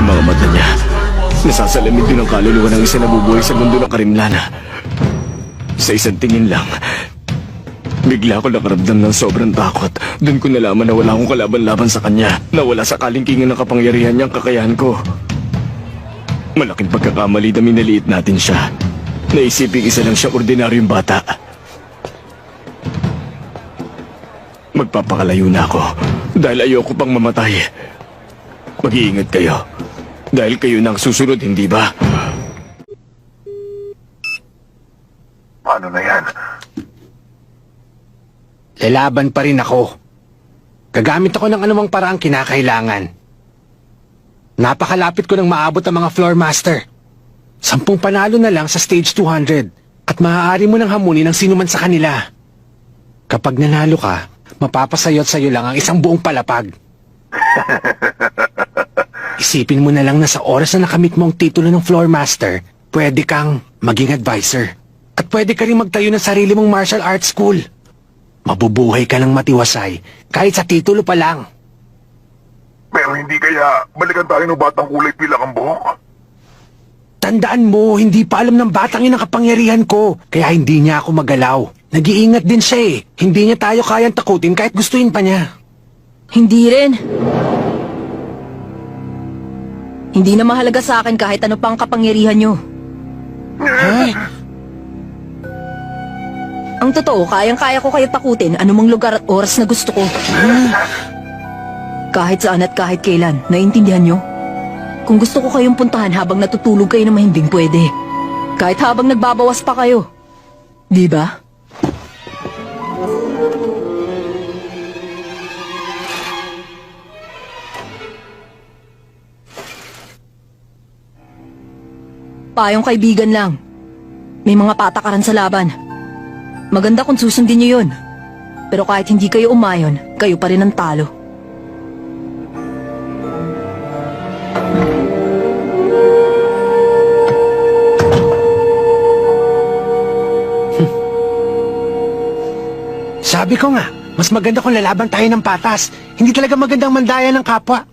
mga mata niya. Nasasalamid din ang kaluluwa ng isa na bubuhay sa mundo ng karimlan. Sa isang tingin lang, bigla ko nakaramdam ng sobrang takot. Doon ko nalaman na wala akong kalaban-laban sa kanya, na wala sa kalingkingan ng kapangyarihan niyang kakayahan ko. Malaking pagkakamali na minaliit natin siya. Naisipin isa lang siyang ordinaryong bata. Magpapakalayo na ako dahil ayoko pang mamatay. Mag-iingat kayo dahil kayo na ang susunod, hindi ba? Paano na yan? Lalaban pa rin ako. Gagamit ako ng anumang paraang kinakailangan. Napakalapit ko nang maabot ang mga floor master. 10 panalo na lang sa stage 200 at maaari mo nang hamunin ang sino man sa kanila. Kapag nanalo ka, mapapasayot sa'yo lang ang isang buong palapag. Isipin mo na lang na sa oras na nakamit mo ang titulo ng floor master, pwede kang maging advisor. At pwede ka rin magtayo ng sarili mong martial arts school. Mabubuhay ka ng matiwasay kahit sa titulo pa lang. Pero hindi kaya balikan tayo ng batang kulay pilak ang buhok? Tandaan mo, hindi pa alam ng batang yun ang kapangyarihan ko, kaya hindi niya ako magalaw. Nag-iingat din siya eh. Hindi niya tayo kayang takutin kahit gustuin pa niya. Hindi rin. Hindi na mahalaga sa akin kahit ano pa ang kapangyarihan nyo. Ha? Ang totoo, kayang-kaya ko kayo takutin anumang lugar at oras na gusto ko. Kahit saan at kahit kailan, naiintindihan nyo? Kung gusto ko kayong puntahan habang natutulog kayo na mahimbing pwede. Kahit habang nagbabawas pa kayo. Di ba? Payong kaibigan lang. May mga patakaran sa laban. Maganda kung susundin niyo yun. Pero kahit hindi kayo umayon, kayo pa rin ang talo. Sabi ko nga, mas maganda kung lalaban tayo ng patas. Hindi talaga magandang mandaya ng kapwa.